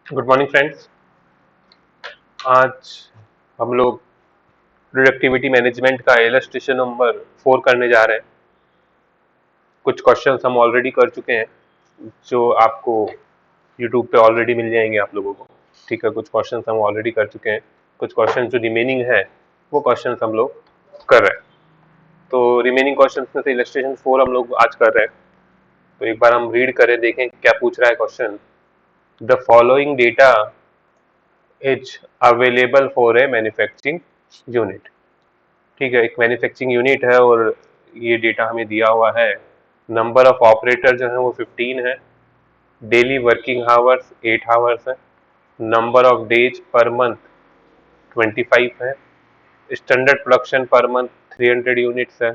Good morning friends. आज हम लोग प्रोडक्टिविटी मैनेजमेंट का इलस्ट्रेशन नंबर 4 करने जा रहे हैं। कुछ क्वेश्चंस हम ऑलरेडी कर चुके हैं जो आपको यूट्यूब पे ऑलरेडी मिल जाएंगे आप लोगों को। ठीक है, कुछ क्वेश्चंस हम ऑलरेडी कर चुके हैं, कुछ क्वेश्चंस जो रिमेनिंग है वो क्वेश्चंस हम लोग कर रहे हैं। तो रिमेनिंग क्वेश्चंस में से इलस्ट्रेशन 4 हम लोग आज कर रहे हैं। तो एक बार हम रीड करें, देखें क्या पूछ रहा है question. The following data is available for a manufacturing unit. ठीक है, एक मैन्युफैक्चरिंग यूनिट है और ये डेटा हमें दिया हुआ है। नंबर ऑफ ऑपरेटर जो है वो 15 है। डेली वर्किंग आवर्स 8 आवर्स है। Number of days per month 25 है। Standard production per month 300 units है।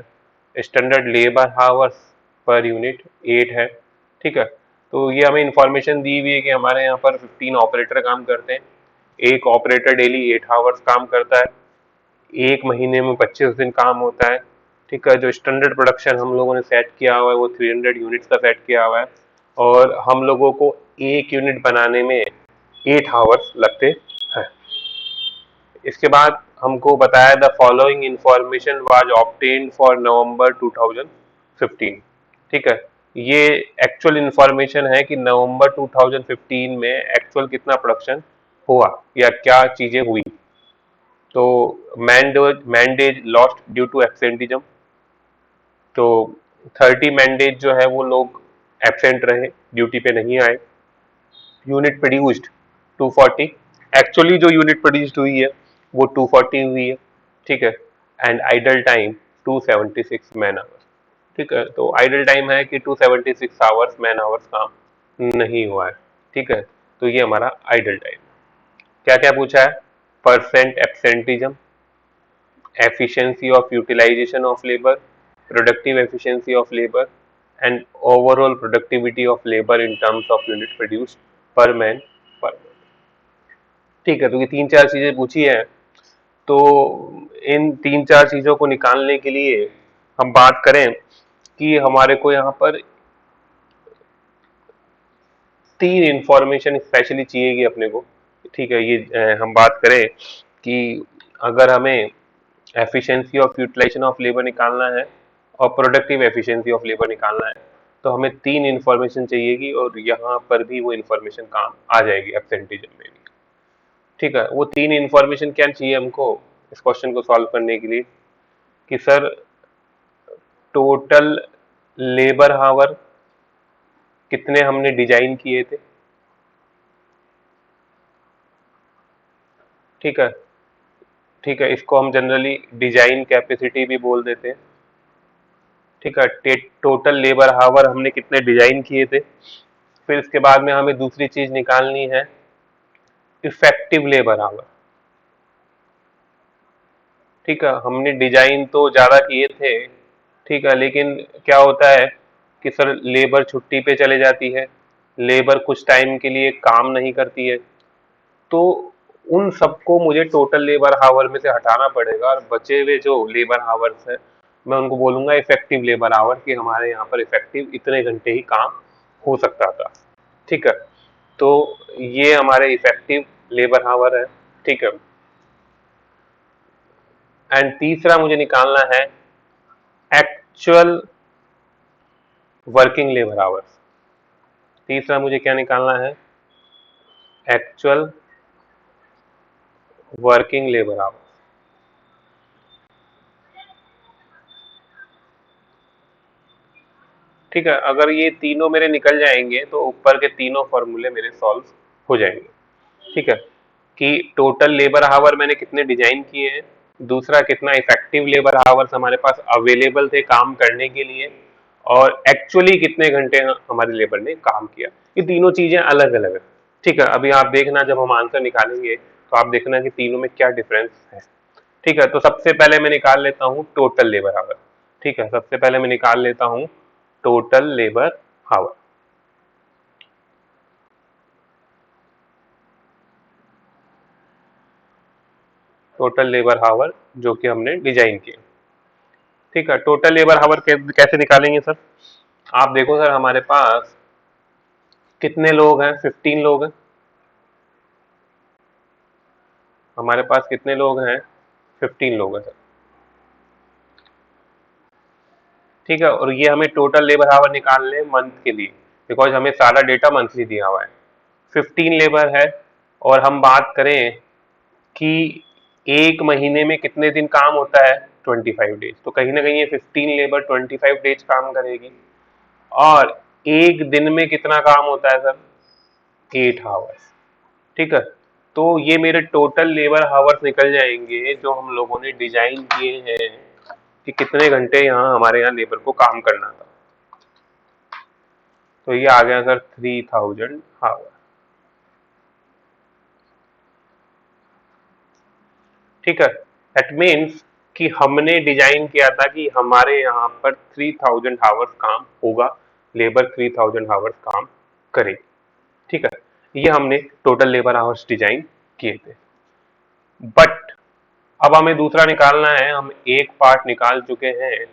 Standard labour hours per unit 8 है। ठीक है, तो ये हमें इंफॉर्मेशन दी हुई है कि हमारे यहाँ पर 15 ऑपरेटर काम करते हैं। एक ऑपरेटर डेली 8 आवर्स काम करता है। एक महीने में 25 दिन काम होता है। ठीक है, जो स्टैंडर्ड प्रोडक्शन हम लोगों ने सेट किया हुआ है वो 300 यूनिट्स का सेट किया हुआ है। और हम लोगों को एक यूनिट बनाने में 8 आवर्स लगते हैं। इसके बाद हमको बताया the following information was obtained for नवंबर 2015। ठीक है, ये एक्चुअल इंफॉर्मेशन है कि नवंबर 2015 में एक्चुअल कितना प्रोडक्शन हुआ या क्या चीजें हुई। तो मैंडेज लॉस्ट ड्यू टू एब्सेंटिज्म। तो 30 मैंडेज जो है वो लोग एब्सेंट रहे, ड्यूटी पे नहीं आए। Unit produced 240। एक्चुअली जो यूनिट प्रोड्यूस्ड हुई है वो 240 हुई है। ठीक है, and idle time 276 man hours. ठीक है, तो आइडल टाइम है कि 276 आवर्स मैन आवर्स काम नहीं हुआ है। ठीक है, तो ये हमारा आइडल टाइम। क्या क्या पूछा है? Percent absenteeism, efficiency of utilization of labor, productive efficiency of labor, and overall productivity of labor in terms of unit produced per man per month। ठीक है, तो ये तीन चार चीजें पूछी है। तो इन तीन चार चीजों को निकालने के लिए हम बात करें कि हमारे को यहाँ पर तीन इंफॉर्मेशन स्पेशली चाहिएगी अपने को। ठीक है, ये हम बात करें कि अगर हमें efficiency of utilisation of labour निकालना है और प्रोडक्टिव एफिशिएंसी ऑफ लेबर निकालना है तो हमें तीन इंफॉर्मेशन चाहिएगी और यहाँ पर भी वो इंफॉर्मेशन काम आ जाएगी एब्सेंटिज्म में भी। ठीक है, वो तीन इंफॉर्मेशन क्या चाहिए हमको इस क्वेश्चन को सॉल्व करने के लिए कि सर टोटल लेबर हावर कितने हमने डिजाइन किए थे। ठीक है, ठीक है, इसको हम जनरली डिजाइन कैपेसिटी भी बोल देते हैं। ठीक है, टोटल लेबर हावर हमने कितने डिजाइन किए थे। फिर इसके बाद में हमें दूसरी चीज निकालनी है इफेक्टिव लेबर आवर। ठीक है, हमने डिजाइन तो ज्यादा किए थे। ठीक है, लेकिन क्या होता है कि सर लेबर छुट्टी पे चले जाती है, लेबर कुछ टाइम के लिए काम नहीं करती है। तो उन सबको मुझे टोटल लेबर आवर में से हटाना पड़ेगा और बचे हुए जो लेबर आवर्स है मैं उनको बोलूंगा इफेक्टिव लेबर आवर कि हमारे यहाँ पर इफेक्टिव इतने घंटे ही काम हो सकता था। ठीक है, तो ये हमारे इफेक्टिव लेबर आवर है। ठीक है, एंड तीसरा मुझे निकालना है एक्चुअल वर्किंग लेबर आवर्स। तीसरा मुझे क्या निकालना है? Actual working labour hours. ठीक है, अगर ये तीनों मेरे निकल जाएंगे तो ऊपर के तीनों फॉर्मूले मेरे सॉल्व हो जाएंगे। ठीक है, कि टोटल लेबर आवर मैंने कितने डिजाइन किए हैं, दूसरा कितना इफेक्टिव लेबर आवर्स हमारे पास अवेलेबल थे काम करने के लिए, और एक्चुअली कितने घंटे हमारे लेबर ने काम किया। ये तीनों चीजें अलग अलग है। ठीक है, अभी आप देखना जब हम आंसर निकालेंगे तो आप देखना कि तीनों में क्या डिफरेंस है। ठीक है, तो सबसे पहले मैं निकाल लेता हूँ टोटल लेबर आवर। ठीक है, सबसे पहले मैं निकाल लेता हूँ total labour our. Total labour our जो कि हमने डिजाइन किया। ठीक है, टोटल लेबर आवर कैसे निकालेंगे सर? आप देखो सर हमारे पास कितने लोग हैं? 15 लोग हैं। हमारे पास कितने लोग हैं? 15 लोग हैं सर। ठीक है, और ये हमें टोटल लेबर आवर निकालने मंथ के लिए, बिकॉज हमें सारा डेटा मंथली दिया हुआ है। 15 लेबर है, और हम बात करें कि एक महीने में कितने दिन काम होता है? 25 डेज। तो कहीं ना कहीं ये 15 लेबर 25 डेज काम करेगी। और एक दिन में कितना काम होता है सर? 8 आवर्स। ठीक है, तो ये मेरे टोटल लेबर आवर्स निकल जाएंगे जो हम लोगों ने डिजाइन किए हैं कि कितने घंटे यहाँ हमारे यहाँ लेबर को काम करना था। तो ये आ गया सर 3000 आवर। ठीक है, दैट मीन्स कि हमने डिजाइन किया था कि हमारे यहाँ पर 3000 आवर्स काम होगा, लेबर 3000 आवर्स काम करेगी। ठीक है, ये हमने टोटल लेबर आवर्स डिजाइन किए थे। बट अब हमें दूसरा निकालना है। हम एक पार्ट निकाल चुके हैं,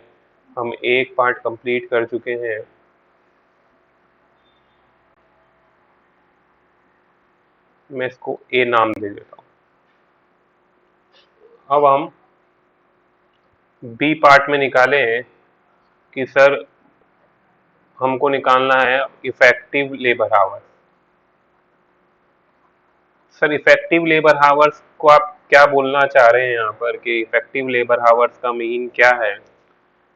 हम एक पार्ट कंप्लीट कर चुके हैं। मैं इसको ए नाम दे देता हूं। अब हम बी पार्ट में निकाले हैं कि सर हमको निकालना है effective labour hours. Sir effective labour hours को आप क्या बोलना चाह रहे हैं यहाँ पर कि इफेक्टिव लेबर आवर्स का मीन क्या है?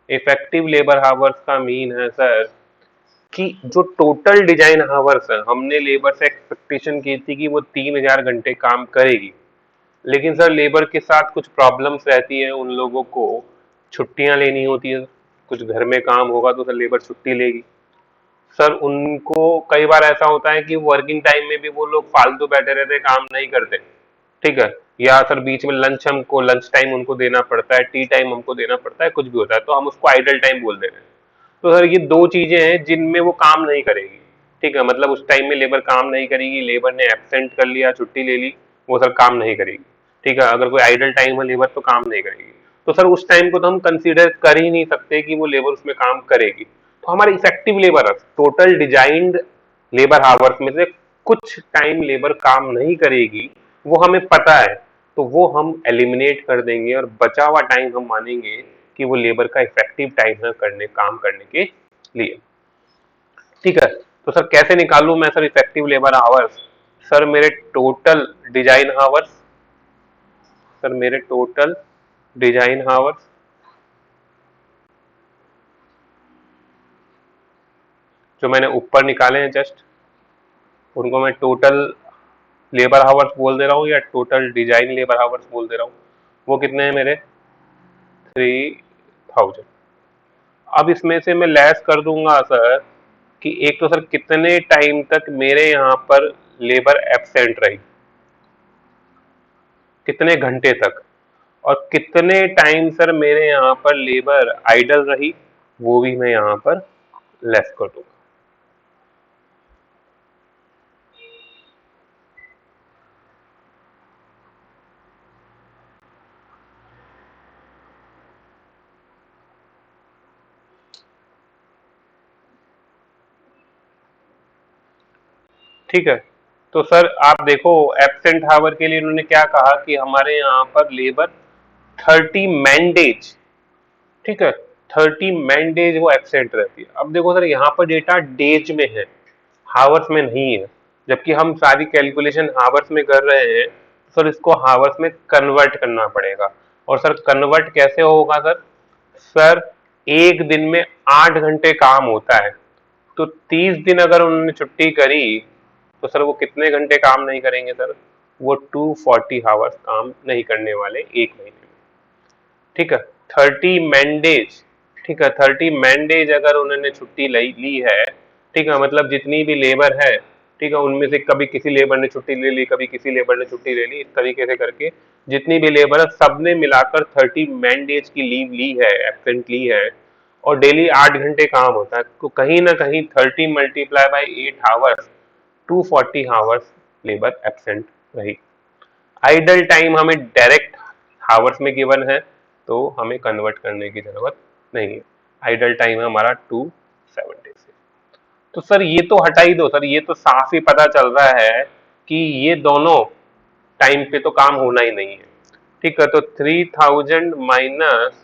इफेक्टिव लेबर आवर्स का मीन है सर कि जो टोटल डिजाइन आवर्स है, हमने लेबर से एक्सपेक्टेशन की थी कि वो 3000 घंटे काम करेगी, लेकिन सर लेबर के साथ कुछ प्रॉब्लम्स रहती है। उन लोगों को छुट्टियां लेनी होती है, कुछ घर में काम होगा तो सर लेबर छुट्टी लेगी। सर उनको कई बार ऐसा होता है कि वर्किंग टाइम में भी वो लोग फालतू बैठे रहते, काम नहीं करते। ठीक है, या सर बीच में लंच, हमको लंच टाइम उनको देना पड़ता है, टी टाइम हमको देना पड़ता है, कुछ भी होता है तो हम उसको आइडल टाइम बोल दे रहे हैं। तो सर ये दो चीजें हैं जिनमें वो काम नहीं करेगी। ठीक है, मतलब उस टाइम में लेबर काम नहीं करेगी, लेबर ने एब्सेंट कर लिया, छुट्टी ले ली, वो सर काम नहीं करेगी। ठीक है, अगर कोई आइडल टाइम है लेबर तो काम नहीं करेगी। तो सर उस टाइम को तो हम कंसीडर कर ही नहीं सकते कि वो लेबर उसमें काम करेगी। तो हमारे effective labour, total designed labour hours में से कुछ टाइम लेबर काम नहीं करेगी, वो हमें पता है, तो वो हम एलिमिनेट कर देंगे और बचा हुआ टाइम हम मानेंगे कि वो लेबर का इफेक्टिव टाइम है करने, काम करने के लिए। ठीक है, तो सर कैसे निकालूं मैं sir effective labour hours? Sir मेरे टोटल डिजाइन आवर्स, सर मेरे टोटल डिजाइन आवर्स जो मैंने ऊपर निकाले हैं जस्ट, उनको मैं टोटल लेबर आवर्स बोल दे रहा हूँ या टोटल डिजाइन लेबर आवर्स बोल दे रहा हूँ। वो कितने हैं मेरे? 3000। अब इसमें से मैं लेस कर दूंगा सर कि एक तो सर कितने टाइम तक मेरे यहाँ पर लेबर एब्सेंट रही, कितने घंटे तक, और कितने टाइम सर मेरे यहाँ पर लेबर आइडल रही, वो भी मैं यहाँ पर लेस कर दूंगा। ठीक है, तो सर आप देखो एब्सेंट हावर के लिए उन्होंने क्या कहा कि हमारे यहाँ पर लेबर 30 मैन डेज, ठीक है, 30 मैन डेज वो एब्सेंट रहती है। अब देखो सर यहाँ पर डेटा डेज में है, हावर्स में नहीं है, जबकि हम सारी कैलकुलेशन हावर्स में कर रहे हैं। तो सर इसको हावर्स में कन्वर्ट करना पड़ेगा। और सर कन्वर्ट कैसे होगा सर? सर एक दिन में 8 घंटे काम होता है, तो 30 दिन अगर उन्होंने छुट्टी करी तो सर वो कितने घंटे काम नहीं करेंगे सर? वो 240 आवर्स काम नहीं करने वाले एक महीने में। ठीक है, 30 मैंडेज, ठीक है, 30 मैंडेज अगर उन्होंने छुट्टी ली है, ठीक है, मतलब जितनी भी लेबर है, ठीक है, उनमें से कभी किसी लेबर ने छुट्टी ले ली, कभी किसी लेबर ने छुट्टी ले ली, इस तरीके से करके जितनी भी लेबर है सबने मिलाकर 30 मैंडेज की लीव ली है, एब्सेंट ली है, और डेली 8 घंटे काम होता है, तो कहीं ना कहीं 30 multiply by 8 hours, 240 hours labour absent रही। आइडल टाइम हमें डायरेक्ट हावर्स में गिवन है, तो हमें कन्वर्ट करने की जरूरत नहीं है। आइडल टाइम है हमारा 270 से। तो सर ये तो हटा ही दो सर, ये तो साफ ही पता चल रहा है कि ये दोनों टाइम पे तो काम होना ही नहीं है। ठीक है, तो 3000 माइनस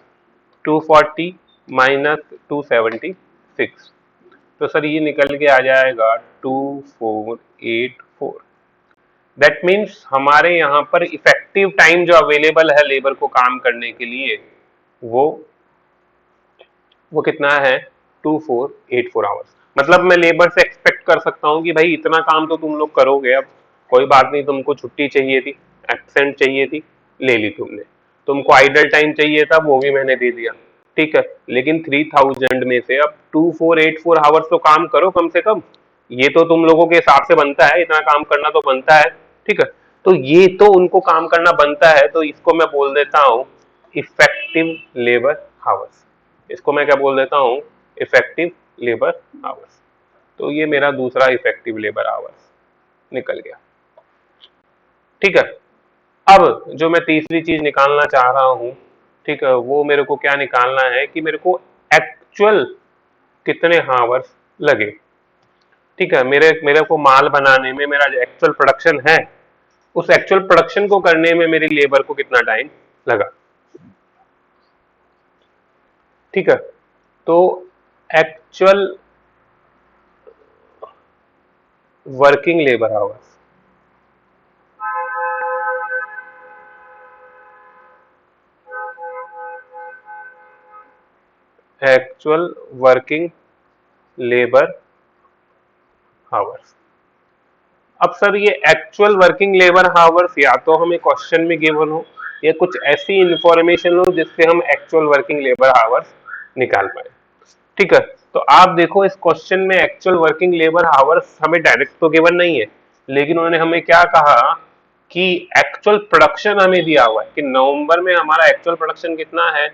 240 माइनस 276, तो सर ये निकल के आ जाएगा 2484। दैट मीन्स हमारे यहाँ पर इफेक्टिव टाइम जो अवेलेबल है लेबर को काम करने के लिए वो कितना है, 2484 आवर्स। मतलब मैं लेबर से एक्सपेक्ट कर सकता हूँ कि भाई इतना काम तो तुम लोग करोगे, अब कोई बात नहीं, तुमको छुट्टी चाहिए थी, एब्सेंट चाहिए थी, ले ली तुमने, तुमको आइडल टाइम चाहिए था, वो भी मैंने दे दिया। ठीक है, लेकिन 3000 में से अब 2484 आवर्स तो काम करो कम से कम, ये तो तुम लोगों के हिसाब से बनता है, इतना काम करना तो बनता है। ठीक है, तो ये तो उनको काम करना बनता है, तो इसको मैं बोल देता हूँ इफेक्टिव लेबर आवर्स। इसको मैं क्या बोल देता हूँ, इफेक्टिव लेबर आवर्स। तो ये मेरा दूसरा इफेक्टिव लेबर आवर्स निकल गया। ठीक है, अब जो मैं तीसरी चीज निकालना चाह रहा हूँ, ठीक है, वो मेरे को क्या निकालना है कि मेरे को एक्चुअल कितने आवर्स लगे। ठीक है, मेरे मेरे को माल बनाने में मेरा जो एक्चुअल प्रोडक्शन है, उस एक्चुअल प्रोडक्शन को करने में मेरी लेबर को कितना टाइम लगा। ठीक है, तो actual working labour hours, actual working labour hours. अब सर ये एक्चुअल वर्किंग लेबर आवर्स या तो हमें क्वेश्चन में गिवन हो या कुछ ऐसी इंफॉर्मेशन हो जिससे हम एक्चुअल वर्किंग लेबर आवर्स निकाल पाए। ठीक है, तो आप देखो इस क्वेश्चन में एक्चुअल वर्किंग लेबर आवर्स हमें डायरेक्ट तो गिवन नहीं है, लेकिन उन्होंने हमें क्या कहा कि एक्चुअल प्रोडक्शन हमें दिया हुआ है कि नवंबर में हमारा एक्चुअल प्रोडक्शन कितना है,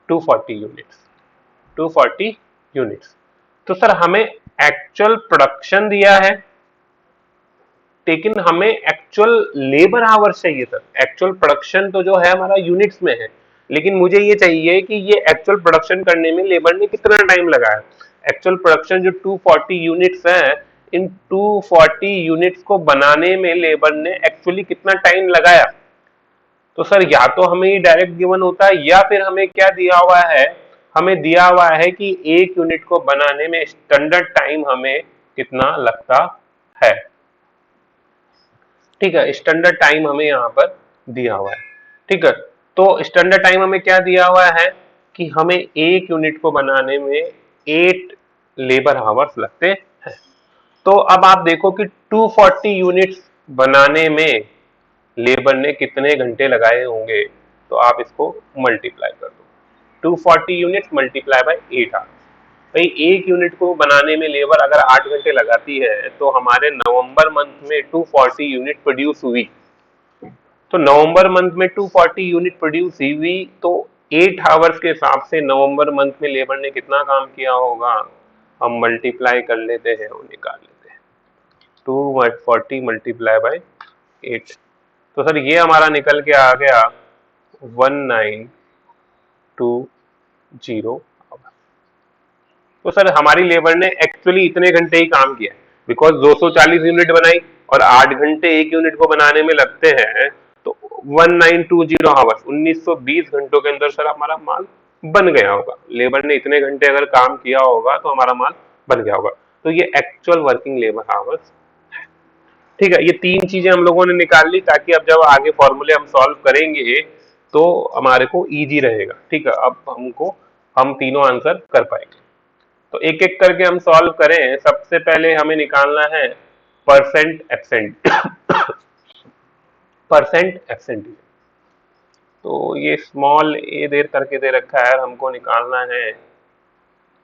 240 यूनिट्स, 240 यूनिट्स। तो सर हमें एक्चुअल प्रोडक्शन दिया है, लेकिन हमें एक्चुअल लेबर आवर्स चाहिए सर। एक्चुअल प्रोडक्शन तो जो है हमारा यूनिट्स में है, लेकिन मुझे ये चाहिए कि ये एक्चुअल प्रोडक्शन करने में लेबर ने कितना टाइम लगाया। एक्चुअल प्रोडक्शन जो 240 यूनिट्स है, इन 240 यूनिट्स को बनाने में लेबर ने एक्चुअली कितना टाइम लगाया। तो सर या तो हमें ये डायरेक्ट गिवन होता है, या फिर हमें क्या दिया हुआ है, हमें दिया हुआ है कि एक यूनिट को बनाने में स्टैंडर्ड टाइम हमें कितना लगता है। ठीक है, स्टैंडर्ड टाइम हमें यहाँ पर दिया हुआ है। ठीक है, तो स्टैंडर्ड टाइम हमें क्या दिया हुआ है कि हमें एक यूनिट को बनाने में 8 लेबर आवर्स लगते हैं। तो अब आप देखो कि 240 यूनिट्स बनाने में लेबर ने कितने घंटे लगाए होंगे, तो आप इसको मल्टीप्लाई कर दो, 240 यूनिट्स मल्टीप्लाई बाय 8 आवर्स। भाई एक यूनिट को बनाने में लेबर अगर 8 घंटे लगाती है, तो हमारे नवंबर मंथ में 240 यूनिट प्रोड्यूस हुई। तो नवंबर मंथ में 240 यूनिट प्रोड्यूस हुई, तो 8 आवर्स के हिसाब से नवंबर मंथ में लेबर ने कितना काम किया होगा, हम मल्टीप्लाई कर लेते हैं और निकाल लेते हैं, 240 मल्टीप्लाई बाय 8। तो सर ये हमारा निकल के आ गया 1920। तो सर हमारी लेबर ने एक्चुअली इतने घंटे ही काम किया, बिकॉज 240 यूनिट बनाई और 8 घंटे एक यूनिट को बनाने में लगते हैं, तो 1920 आवर्स, 1920 घंटों के अंदर सर हमारा माल बन गया होगा। लेबर ने इतने घंटे अगर काम किया होगा तो हमारा माल बन गया होगा। तो ये एक्चुअल वर्किंग लेबर आवर्स। ठीक है, ये तीन चीजें हम लोगों ने निकाल ली, ताकि अब जब आगे फॉर्मूले हम सॉल्व करेंगे तो हमारे को इजी रहेगा। ठीक है, अब हम तीनों आंसर कर पाएंगे। तो एक एक करके हम सॉल्व करें। सबसे पहले हमें निकालना है परसेंट एब्सेंट, परसेंट एब्सेंट। तो ये स्मॉल ए देर करके दे रखा है, हमको निकालना है।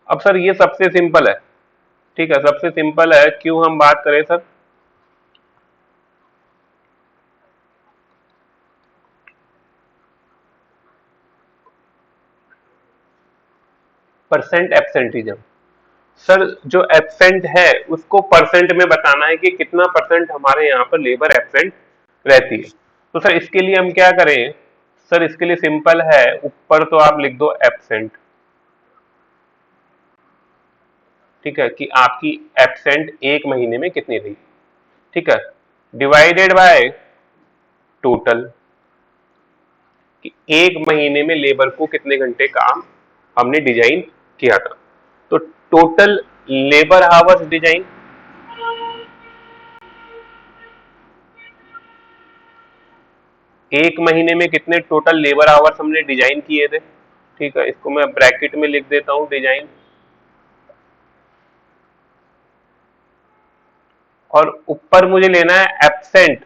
अब सर ये सबसे सिंपल है। ठीक है, सबसे सिंपल है, क्यों हम बात करें सर, परसेंट एब्सेंटिज्म। सर जो एब्सेंट है उसको परसेंट में बताना है कि कितना परसेंट हमारे यहाँ पर लेबर एब्सेंट रहती है। तो सर इसके लिए हम क्या करें, सर इसके लिए सिंपल है, ऊपर तो आप लिख दो एब्सेंट। ठीक है, कि आपकी एब्सेंट एक महीने में कितनी रही। ठीक है, डिवाइडेड बाय टोटल कि एक महीने में लेबर को कितने घंटे काम हमने डिजाइन किया था। तो टोटल लेबर आवर्स डिजाइन, एक महीने में कितने टोटल लेबर आवर्स हमने डिजाइन किए थे। ठीक है, इसको मैं ब्रैकेट में लिख देता हूं डिजाइन, और ऊपर मुझे लेना है एब्सेंट।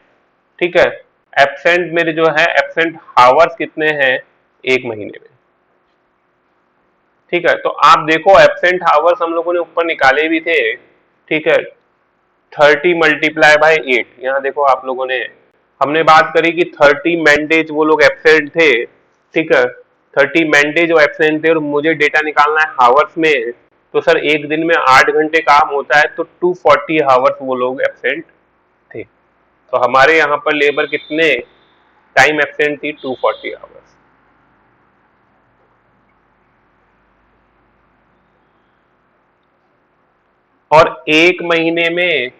ठीक है, एब्सेंट मेरे जो है एब्सेंट आवर्स कितने हैं एक महीने में। ठीक है, तो आप देखो एब्सेंट आवर्स हम लोगों ने ऊपर निकाले भी थे। ठीक है, 30 मल्टीप्लाई बाय 8, यहाँ देखो आप लोगों ने, हमने बात करी कि 30 मैंडेज वो लोग एब्सेंट थे। ठीक है, 30 मैंडेज वो एब्सेंट थे और मुझे डेटा निकालना है हावर्स में। तो सर एक दिन में 8 घंटे काम होता है, तो 240 हावर्स वो लोग एब्सेंट थे। तो हमारे यहाँ पर लेबर कितने टाइम एब्सेंट थी, 240 आवर्स। और एक महीने में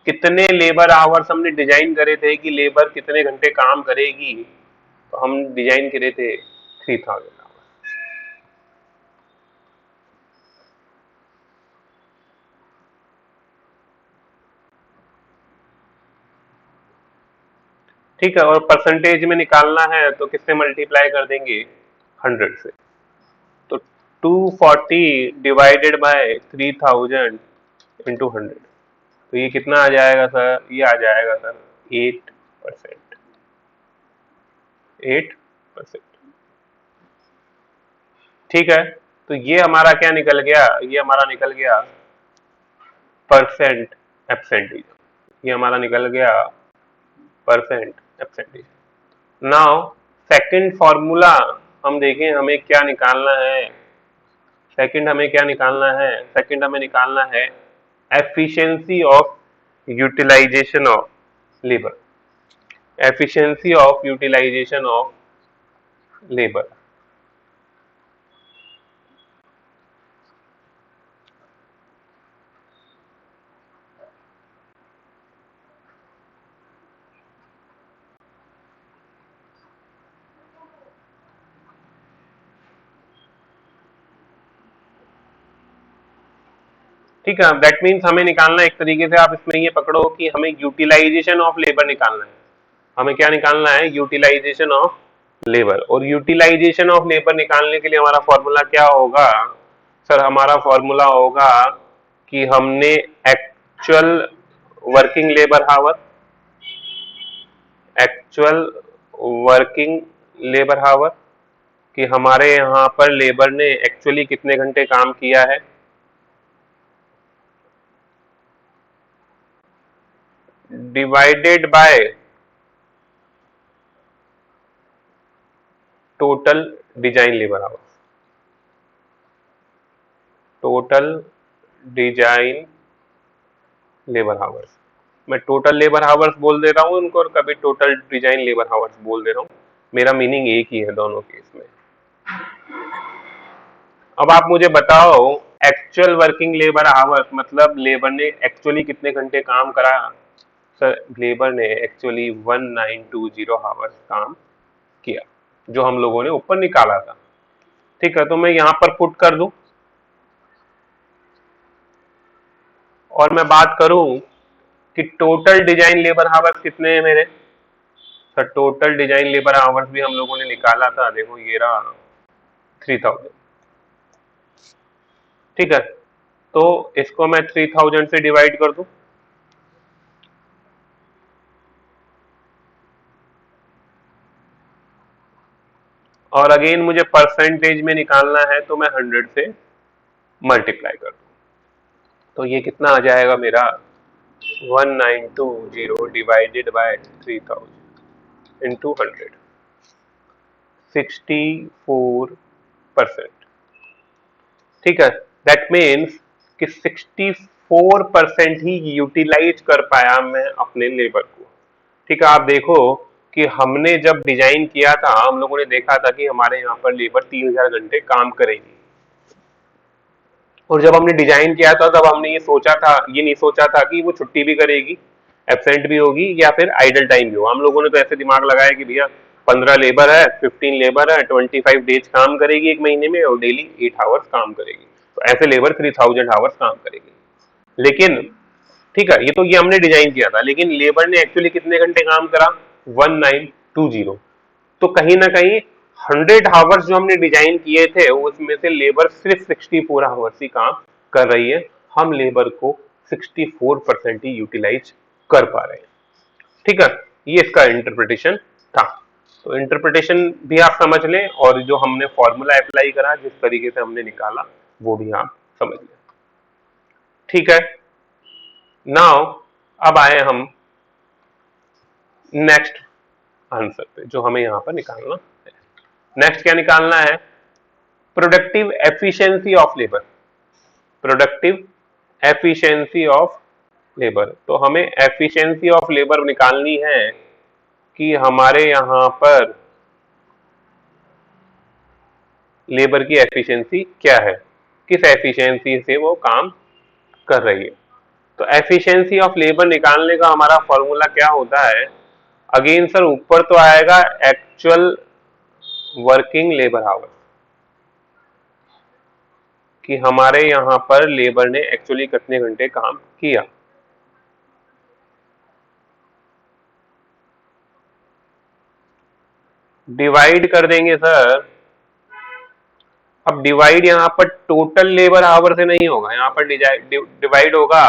कितने लेबर आवर्स हमने डिजाइन करे थे कि लेबर कितने घंटे काम करेगी, तो हम डिजाइन करे थे 3000 आवर्स। ठीक है, और परसेंटेज में निकालना है तो किससे मल्टीप्लाई कर देंगे, 100 से। तो 240 डिवाइडेड बाय 3000 इंटू 100, तो ये कितना आ जाएगा सर, ये आ जाएगा सर 8%। 8%। ठीक है, तो ये हमारा क्या निकल गया, ये हमारा निकल गया परसेंट एब्सेंटीज। ये हमारा निकल गया percent absentees. Now second formula हम देखें, हमें क्या निकालना है। सेकंड हमें क्या निकालना है, सेकंड हमें निकालना है efficiency of utilisation of labour. Efficiency of utilisation of labour. ठीक है, दैट मीन्स हमें निकालना एक तरीके से, आप इसमें ये पकड़ो कि हमें यूटिलाइजेशन ऑफ लेबर निकालना है। हमें क्या निकालना है, यूटिलाइजेशन ऑफ लेबर। और यूटिलाइजेशन ऑफ लेबर निकालने के लिए हमारा फॉर्मूला क्या होगा सर, हमारा फॉर्मूला होगा कि हमने एक्चुअल वर्किंग लेबर हावर, एक्चुअल वर्किंग लेबर हावर, कि हमारे यहाँ पर लेबर ने एक्चुअली कितने घंटे काम किया है, divided by total design labour hours. Total design labour hours, मैं टोटल लेबर आवर्स बोल दे रहा हूँ उनको और कभी टोटल डिजाइन लेबर आवर्स बोल दे रहा हूँ, मेरा मीनिंग एक ही है दोनों केस में। अब आप मुझे बताओ एक्चुअल वर्किंग लेबर आवर्स मतलब लेबर ने एक्चुअली कितने घंटे काम करा। सर लेबर ने एक्चुअली 1920 आवर्स काम किया, जो हम लोगों ने ऊपर निकाला था। ठीक है, तो मैं यहाँ पर पुट कर दूं, और मैं बात करूं कि टोटल डिजाइन लेबर आवर्स कितने हैं मेरे। Sir total design labour hours भी हम लोगों ने निकाला था, देखो ये रहा 3000। ठीक है, तो इसको मैं 3000 से डिवाइड कर दूं, और अगेन मुझे परसेंटेज में निकालना है तो मैं 100 से मल्टीप्लाई कर दूं। तो ये कितना आ जाएगा मेरा, 1920 डिवाइडेड बाय 3000 इंटू 100, 64%। ठीक है, दैट मीन्स कि 64% ही यूटिलाइज कर पाया मैं अपने लेबर को। ठीक है, आप देखो कि हमने जब डिजाइन किया था हम लोगों ने देखा था कि हमारे यहाँ पर लेबर 3000 घंटे काम करेगी, और जब हमने डिजाइन किया था तब हमने ये सोचा था, ये नहीं सोचा था कि वो छुट्टी भी करेगी, एब्सेंट भी होगी या फिर आइडल टाइम भी होगा। हम लोगों ने तो ऐसे दिमाग लगाया कि भैया 15 लेबर है, 15 लेबर है, 25 डेज काम करेगी एक महीने में और डेली 8 आवर्स काम करेगी, तो ऐसे लेबर 3000 आवर्स काम करेगी। लेकिन ठीक है, ये हमने डिजाइन किया था, लेकिन लेबर ने एक्चुअली कितने घंटे काम करा? 1920। तो कहीं ना कहीं 100 आवर्स जो हमने डिजाइन किए थे उसमें से लेबर सिर्फ 64 आवर्स ही काम कर रही है। हम लेबर को 64% ही यूटिलाइज कर पा रहे हैं। ठीक है, ये इसका इंटरप्रिटेशन था। तो इंटरप्रिटेशन भी आप समझ लें और जो हमने फॉर्मूला अप्लाई करा, जिस तरीके से हमने निकाला, वो भी आप समझ लें। ठीक है, नाउ अब आए हम नेक्स्ट आंसर पे जो हमें यहां पर निकालना है। नेक्स्ट क्या निकालना है? Productive efficiency of labour. Productive efficiency of labour. तो हमें एफिशिएंसी ऑफ लेबर निकालनी है कि हमारे यहां पर लेबर की एफिशिएंसी क्या है, किस एफिशिएंसी से वो काम कर रही है। तो एफिशिएंसी ऑफ लेबर निकालने का हमारा फॉर्मूला क्या होता है? अगेन सर, ऊपर तो आएगा एक्चुअल वर्किंग लेबर आवर, कि हमारे यहां पर लेबर ने एक्चुअली कितने घंटे काम किया। डिवाइड कर देंगे सर। अब डिवाइड यहां पर टोटल लेबर आवर से नहीं होगा, यहां पर डिवाइड होगा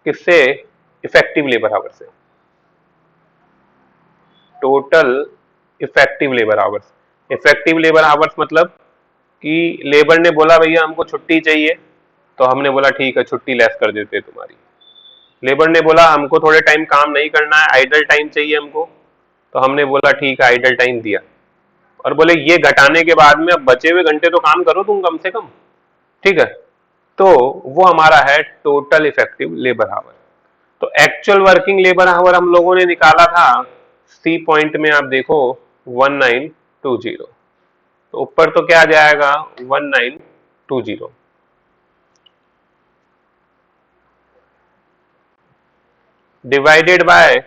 किससे? इफेक्टिव लेबर आवर से। Total effective labour hours. Effective labour hours मतलब कि लेबर ने बोला भैया हमको छुट्टी चाहिए, तो हमने बोला ठीक है छुट्टी लेस कर देते हैं तुम्हारी। लेबर ने बोला हमको थोड़े टाइम काम नहीं करना है, आइडल टाइम चाहिए हमको, तो हमने बोला ठीक है आइडल टाइम दिया, और बोले ये घटाने के बाद में अब बचे हुए घंटे तो काम करो तुम कम से कम। ठीक है, तो वो हमारा है टोटल इफेक्टिव लेबर आवर। तो एक्चुअल वर्किंग लेबर आवर हम लोगों ने निकाला था, सी पॉइंट में आप देखो 1920। तो ऊपर तो क्या आ जाएगा? 1920 divided by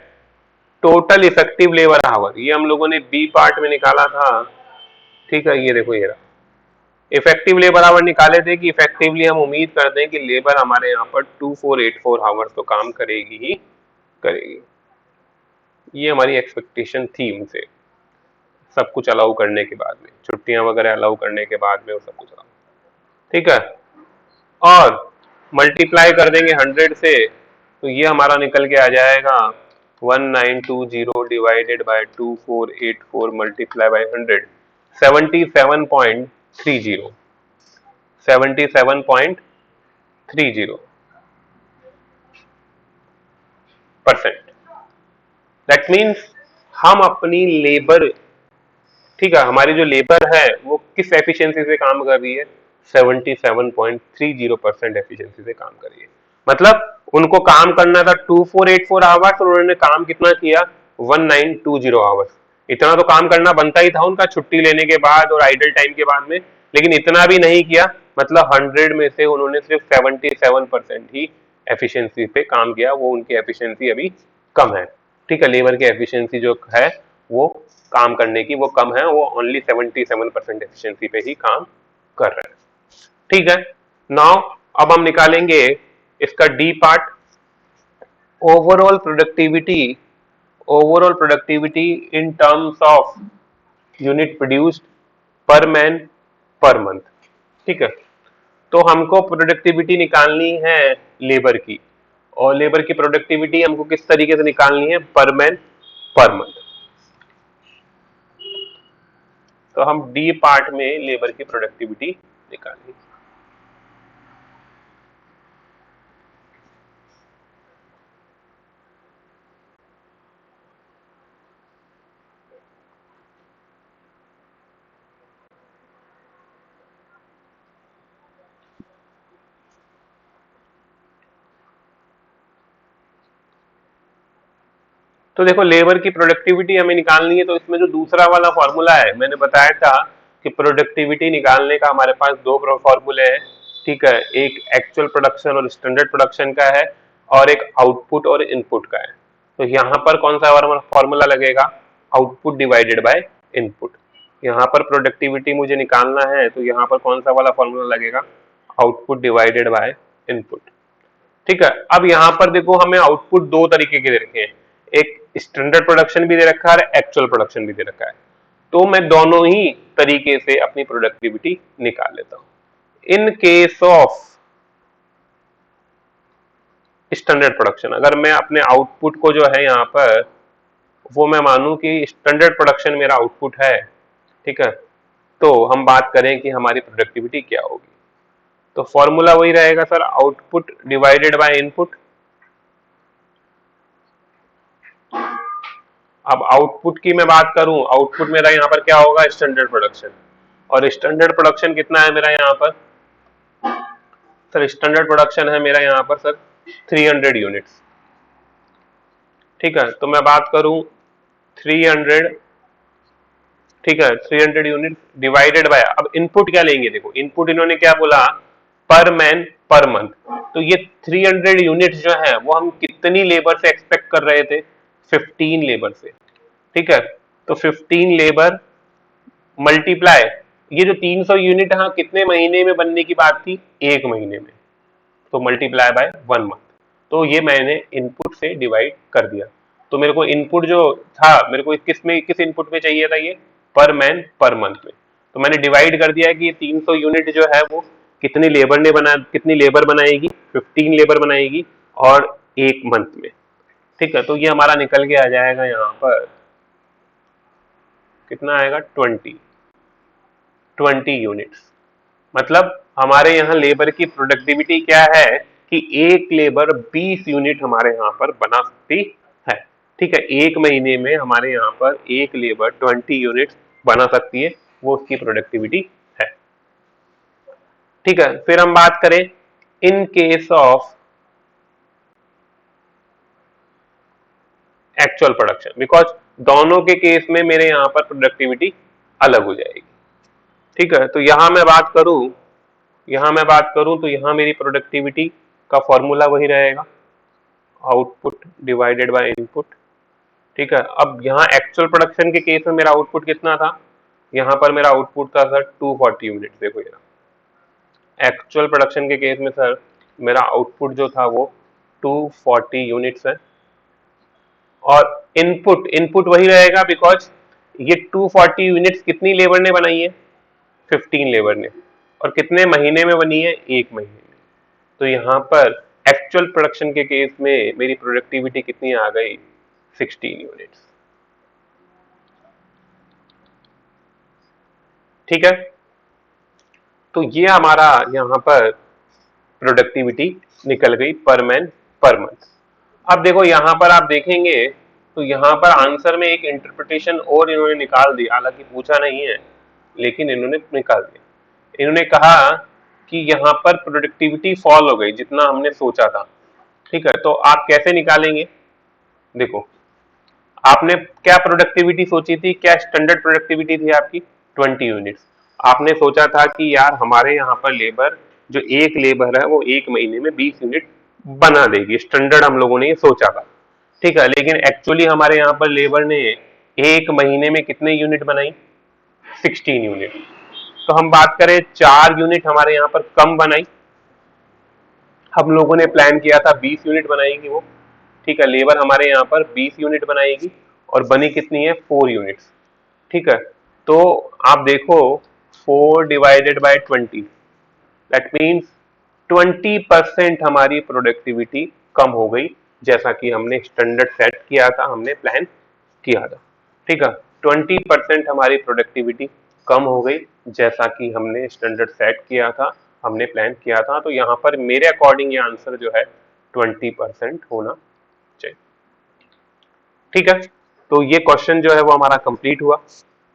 total effective labour our. ये हम लोगों ने बी पार्ट में निकाला था। ठीक है, ये देखो ये रहा, इफेक्टिव लेबर आवर निकाले थे कि इफेक्टिवली हम उम्मीद करते हैं कि लेबर हमारे यहाँ पर 2484 आवर्स तो काम करेगी ही करेगी। ये हमारी एक्सपेक्टेशन थी उनसे, सब कुछ अलाउ करने के बाद में, छुट्टियां वगैरह अलाउ करने के बाद में वो सब कुछ अलाउ। ठीक है, और मल्टीप्लाई कर देंगे 100 से, तो ये हमारा निकल के आ जाएगा 1920 divided by 2484 multiply by 100, 77.30। 77.30%। That means हम अपनी लेबर, ठीक है, हमारी जो लेबर है वो किस एफिशिएंसी से काम कर रही है? 77.30% एफिशिएंसी से काम कर रही है। मतलब उनको काम करना था 2484 आवर्स और उन्होंने काम कितना किया? 1920 आवर्स। इतना तो काम करना बनता ही था उनका छुट्टी लेने के बाद और आइडल टाइम के बाद में, लेकिन इतना भी नहीं किया। मतलब 100 में से उन्होंने सिर्फ 77% ही एफिशिएंसी पे काम किया, वो उनकी एफिशिएंसी अभी कम है। ठीक है, लेबर की एफिशिएंसी जो है वो काम करने की वो कम है, वो ओनली 77% एफिशिएंसी पे ही काम कर रहे हैं। ठीक है, नाउ अब हम निकालेंगे इसका D part, overall productivity. Overall productivity in terms of unit produced पर मैन पर मंथ। ठीक है, तो हमको प्रोडक्टिविटी निकालनी है लेबर की, और लेबर की प्रोडक्टिविटी हमको किस तरीके से निकालनी है? पर मैन पर मंथ। तो हम डी पार्ट में लेबर की प्रोडक्टिविटी निकालेंगे। तो देखो लेबर की प्रोडक्टिविटी हमें निकालनी है, तो इसमें जो दूसरा वाला फॉर्मूला है मैंने बताया था कि प्रोडक्टिविटी निकालने का हमारे पास दो फॉर्मूले हैं। ठीक है, एक एक्चुअल प्रोडक्शन और स्टैंडर्ड प्रोडक्शन का है, और एक आउटपुट और इनपुट का है। तो यहाँ पर कौन सा फॉर्मूला लगेगा, आउटपुट डिवाइडेड बाय इनपुट। यहाँ पर प्रोडक्टिविटी मुझे निकालना है तो यहाँ पर कौन सा वाला फॉर्मूला लगेगा, आउटपुट डिवाइडेड बाय इनपुट। ठीक है, अब यहाँ पर देखो हमें आउटपुट दो तरीके के दे रखे हैं, एक स्टैंडर्ड प्रोडक्शन भी दे रखा है और एक्चुअल प्रोडक्शन भी दे रखा है। तो मैं दोनों ही तरीके से अपनी प्रोडक्टिविटी निकाल लेता हूं। In case of standard production, अगर मैं अपने आउटपुट को जो है यहाँ पर वो मैं मानूं कि स्टैंडर्ड प्रोडक्शन मेरा आउटपुट है, ठीक है, तो हम बात करें कि हमारी प्रोडक्टिविटी क्या होगी। तो फॉर्मूला वही रहेगा sir, output divided by input. अब आउटपुट की मैं बात करूं, आउटपुट मेरा यहाँ पर क्या होगा, स्टैंडर्ड प्रोडक्शन। और स्टैंडर्ड प्रोडक्शन कितना है मेरा यहाँ पर सर, स्टैंडर्ड प्रोडक्शन है मेरा यहाँ पर सर 300 यूनिट्स। ठीक है, तो मैं बात करूं 300, ठीक है, 300 यूनिट डिवाइडेड बाय, अब इनपुट क्या लेंगे, देखो इनपुट इन्होंने क्या बोला, पर मैन पर मंथ। तो ये 300 यूनिट जो है वो हम कितनी लेबर से एक्सपेक्ट कर रहे थे, 15 लेबर से। ठीक है, तो 15 लेबर मल्टीप्लाई, ये जो 300 यूनिट हाँ कितने महीने में बनने की बात थी, एक महीने में, तो मल्टीप्लाई बाय 1 मंथ। तो ये मैंने इनपुट से डिवाइड कर दिया। तो मेरे को इनपुट जो था मेरे को किस इनपुट में चाहिए था, ये पर मैन पर मंथ में। तो मैंने डिवाइड कर दिया कि 300 यूनिट जो है वो कितनी लेबर बनाएगी, 15 लेबर बनाएगी और एक मंथ में। ठीक है, तो ये हमारा निकल के आ जाएगा यहाँ पर कितना आएगा, 20 यूनिट्स। मतलब हमारे यहाँ लेबर की प्रोडक्टिविटी क्या है कि एक लेबर 20 यूनिट हमारे यहाँ पर बना सकती है। ठीक है, एक महीने में हमारे यहाँ पर एक लेबर 20 यूनिट्स बना सकती है, वो उसकी प्रोडक्टिविटी है। ठीक है, फिर हम बात करें in case of actual production, because दोनों के केस में मेरे यहाँ पर प्रोडक्टिविटी अलग हो जाएगी। ठीक है, तो यहां मैं बात करूं तो यहां मेरी प्रोडक्टिविटी का फॉर्मूला वही रहेगा, आउटपुट डिवाइडेड बाय इनपुट। ठीक है, अब यहाँ एक्चुअल प्रोडक्शन के केस में मेरा आउटपुट कितना था, यहाँ पर मेरा आउटपुट था सर 240 यूनिट। देखो यहाँ एक्चुअल प्रोडक्शन के केस में सर मेरा आउटपुट जो था वो 240 यूनिट्स है, और इनपुट वही रहेगा बिकॉज ये 240 यूनिट्स कितनी लेबर ने बनाई है, 15 लेबर ने, और कितने महीने में बनी है, एक महीने में। तो यहाँ पर एक्चुअल प्रोडक्शन के केस में मेरी प्रोडक्टिविटी कितनी आ गई, 16 यूनिट्स। ठीक है, तो ये हमारा यहाँ पर प्रोडक्टिविटी निकल गई पर मैन पर मंथ। अब देखो यहाँ पर आप देखेंगे तो यहाँ पर आंसर में एक इंटरप्रिटेशन और इन्होंने निकाल दी, हालांकि पूछा नहीं है लेकिन इन्होंने निकाल दिया। इन्होंने कहा कि यहाँ पर प्रोडक्टिविटी फॉल हो गई जितना हमने सोचा था। ठीक है, तो आप कैसे निकालेंगे, देखो आपने क्या प्रोडक्टिविटी सोची थी, क्या स्टैंडर्ड प्रोडक्टिविटी थी आपकी 20 यूनिट्स। आपने सोचा था कि यार हमारे यहाँ पर लेबर जो एक लेबर है वो एक महीने में 20 यूनिट बना देगी, स्टैंडर्ड हम लोगों ने ये सोचा था। ठीक है, लेकिन एक्चुअली हमारे यहाँ पर लेबर ने एक महीने में कितने यूनिट बनाई, 16 यूनिट। तो हम बात करें 4 यूनिट हमारे यहाँ पर कम बनाई, हम लोगों ने प्लान किया था 20 यूनिट बनाएगी वो। ठीक है, लेबर हमारे यहाँ पर 20 यूनिट बनाएगी और बनी कितनी है, 4 यूनिट्स। ठीक है, तो आप देखो 4 डिवाइडेड बाय 20, दैट मीन्स 20% हमारी प्रोडक्टिविटी कम हो गई, जैसा कि हमने स्टैंडर्ड सेट किया था, हमने प्लान किया था। ठीक है, 20% हमारी प्रोडक्टिविटी कम हो गई जैसा कि हमने स्टैंडर्ड सेट किया था, हमने प्लान किया था। तो यहाँ पर मेरे अकॉर्डिंग ये आंसर जो है 20% होना चाहिए। ठीक है, तो ये क्वेश्चन जो है वो हमारा कंप्लीट हुआ,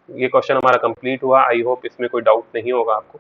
ये क्वेश्चन हमारा कंप्लीट हुआ। आई होप इसमें कोई डाउट नहीं होगा आपको।